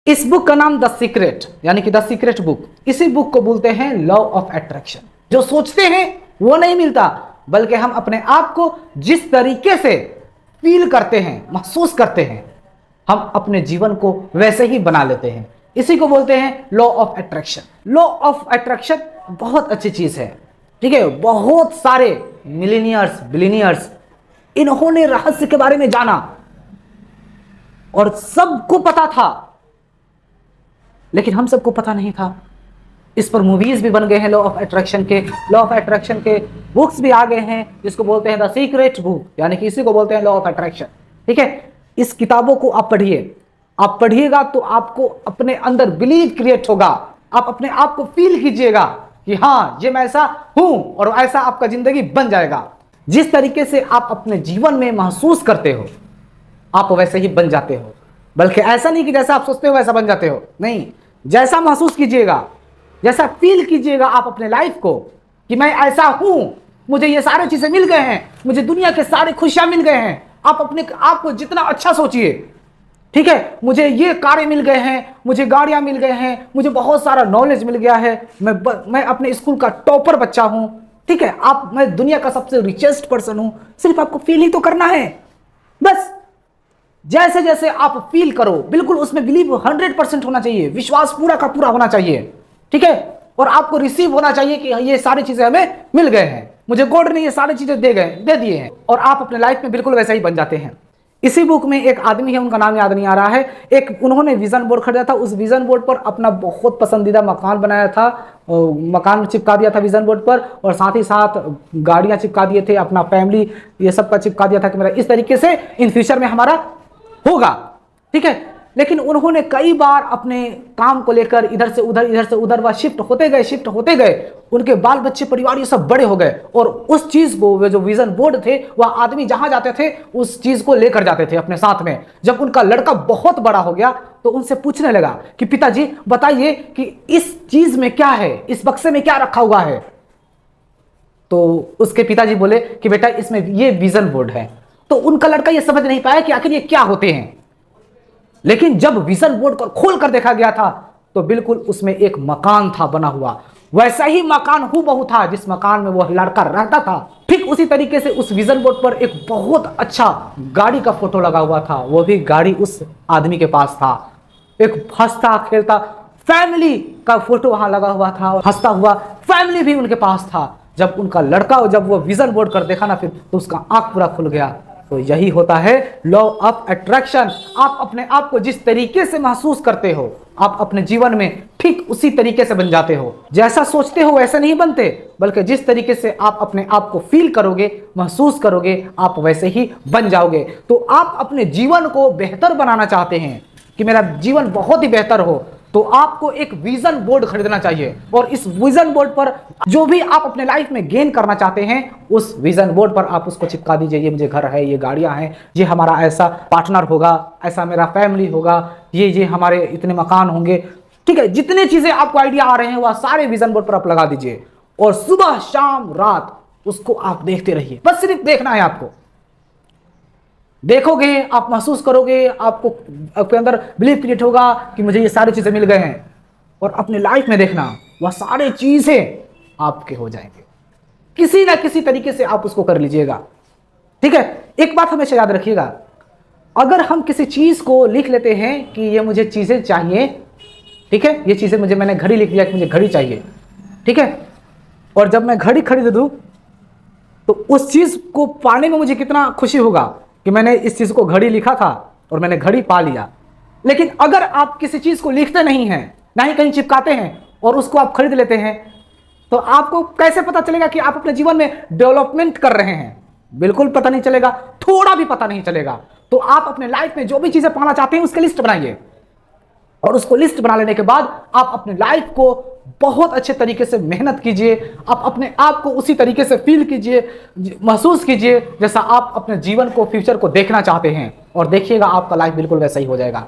इस बुक का नाम द सीक्रेट यानी कि द सीक्रेट बुक, इसी बुक को बोलते हैं लॉ ऑफ अट्रैक्शन। जो सोचते हैं वो नहीं मिलता, बल्कि हम अपने आप को जिस तरीके से फील करते हैं, महसूस करते हैं, हम अपने जीवन को वैसे ही बना लेते हैं। इसी को बोलते हैं law of attraction. Law of attraction बहुत अच्छी चीज है, ठीक है। बहुत सारे मिलीनियर्स, बिलीनियर्स, इन्होंने रहस्य के बारे में जाना और सबको पता था, लेकिन हम सबको पता नहीं था। इस पर मूवीज भी बन गए हैं लॉ ऑफ अट्रैक्शन के। लॉ ऑफ अट्रैक्शन के बुक्स भी आ गए हैं, जिसको बोलते हैं द सीक्रेट बुक, यानी कि इसी को बोलते हैं लॉ ऑफ अट्रैक्शन, ठीक है। इस किताबों को आप पढ़िए, आप पढ़िएगा तो आपको अपने अंदर बिलीव क्रिएट होगा। आप अपने आप को फील कीजिएगा कि हाँ, ये मैं ऐसा हूं, और ऐसा आपका जिंदगी बन जाएगा। जिस तरीके से आप अपने जीवन में महसूस करते हो, आप वैसे ही बन जाते हो। बल्कि ऐसा नहीं कि जैसा आप सोचते हो वैसा बन जाते हो, नहीं। जैसा महसूस कीजिएगा, जैसा फील कीजिएगा आप अपने लाइफ को कि मैं ऐसा हूं, मुझे ये सारी चीजें मिल गए हैं, मुझे दुनिया के सारे खुशियां मिल गए हैं। आप अपने आप को जितना अच्छा सोचिए, ठीक है। मुझे ये कारें मिल गए हैं, मुझे गाड़ियां मिल गए हैं, मुझे बहुत सारा नॉलेज मिल गया है, मैं अपने स्कूल का टॉपर बच्चा हूं, ठीक है। मैं दुनिया का सबसे रिचेस्ट पर्सन हूं। सिर्फ आपको फील ही तो करना है, बस। जैसे जैसे आप फील करो, बिल्कुल उसमें बिलीव 100% होना चाहिए, विश्वास पूरा का पूरा होना चाहिए, ठीक है। और आपको रिसीव होना चाहिए कि ये सारी चीजें हमें मिल गए हैं, मुझे गॉड ने ये सारी चीजें दे दिए हैं, और आप अपने लाइफ में बिल्कुल वैसा ही बन जाते हैं। इसी बुक में एक आदमी है, उनका नाम याद नहीं आ रहा है, एक उन्होंने विजन बोर्ड खरीदा था। उस विजन बोर्ड पर अपना बहुत पसंदीदा मकान बनाया था, मकान चिपका दिया था विजन बोर्ड पर, और साथ ही साथ गाड़ियां चिपका दिए थे, अपना फैमिली ये सब का चिपका दिया था कि मेरा इस तरीके से इन फ्यूचर में हमारा होगा, ठीक है। लेकिन उन्होंने कई बार अपने काम को लेकर इधर से उधर वह शिफ्ट होते गए। उनके बाल बच्चे, परिवार ये सब बड़े हो गए, और उस चीज को, वे जो विजन बोर्ड थे, वह आदमी जहां जाते थे उस चीज को लेकर जाते थे अपने साथ में। जब उनका लड़का बहुत बड़ा हो गया तो उनसे पूछने लगा कि पिताजी बताइए कि इस चीज में क्या है, इस बक्से में क्या रखा हुआ है। तो उसके पिताजी बोले कि बेटा इसमें ये विजन बोर्ड है। तो उनका लड़का ये समझ नहीं पाया कि आखिर ये क्या होते हैं। लेकिन जब विजन बोर्ड को खोल कर देखा गया था तो बिल्कुल उसमें एक मकान था बना हुआ, वैसा ही मकान हूबहू था जिस मकान में वह लड़का रहता था। ठीक उसी तरीके से उस विजन बोर्ड पर एक बहुत अच्छा गाड़ी का फोटो लगा हुआ था। वो भी गाड़ी उस आदमी के पास था। एक हंसता खेलता फैमिली का फोटो वहां लगा हुआ था, और हंसता हुआ फैमिली भी उनके पास था। जब उनका लड़का, जब वो विजन बोर्ड कर देखा ना, फिर तो उसका आंख पूरा खुल गया। तो यही होता है लॉ ऑफ अट्रैक्शन। आप अपने आप को जिस तरीके से महसूस करते हो, आप अपने जीवन में ठीक उसी तरीके से बन जाते हो। जैसा सोचते हो वैसे नहीं बनते, बल्कि जिस तरीके से आप अपने आप को फील करोगे, महसूस करोगे, आप वैसे ही बन जाओगे। तो आप अपने जीवन को बेहतर बनाना चाहते हैं कि मेरा जीवन बहुत ही बेहतर हो, तो आपको एक विजन बोर्ड खरीदना चाहिए, और इस विजन बोर्ड पर जो भी आप अपने लाइफ में गेन करना चाहते हैं, उस विजन बोर्ड पर आप उसको चिपका दीजिए। ये मुझे घर है, ये गाड़ियां हैं, ये हमारा ऐसा पार्टनर होगा, ऐसा मेरा फैमिली होगा, ये हमारे इतने मकान होंगे, ठीक है। जितने चीजें आपको आइडिया आ रहे हैं वह सारे विजन बोर्ड पर आप लगा दीजिए, और सुबह शाम रात उसको आप देखते रहिए। बस सिर्फ देखना है आपको। देखोगे, आप महसूस करोगे, आपके अंदर बिलीव क्रिएट होगा कि मुझे ये सारी चीजें मिल गए हैं, और अपने लाइफ में देखना, वह सारी चीजें आपके हो जाएंगे। किसी ना किसी तरीके से आप उसको कर लीजिएगा, ठीक है। एक बात हमेशा याद रखिएगा, अगर हम किसी चीज को लिख लेते हैं कि ये मुझे चीजें चाहिए, ठीक है, ये चीजें मुझे, मैंने घड़ी लिख दिया कि मुझे घड़ी चाहिए, ठीक है, और जब मैं घड़ी खरीद दूं तो उस चीज को पाने में मुझे कितना खुशी होगा कि मैंने इस चीज को घड़ी लिखा था और मैंने घड़ी पा लिया। लेकिन अगर आप किसी चीज को लिखते नहीं हैं, ना ही कहीं चिपकाते हैं, और उसको आप खरीद लेते हैं, तो आपको कैसे पता चलेगा कि आप अपने जीवन में डेवलपमेंट कर रहे हैं? बिल्कुल पता नहीं चलेगा, थोड़ा भी पता नहीं चलेगा। तो आप अपने लाइफ में जो भी चीजें पाना चाहते हैं उसकी लिस्ट बनाइए, और उसको लिस्ट बना लेने के बाद आप अपने लाइफ को बहुत अच्छे तरीके से मेहनत कीजिए। आप अपने आप को उसी तरीके से फील कीजिए, महसूस कीजिए जैसा आप अपने जीवन को, फ्यूचर को देखना चाहते हैं, और देखिएगा आपका लाइफ बिल्कुल वैसा ही हो जाएगा।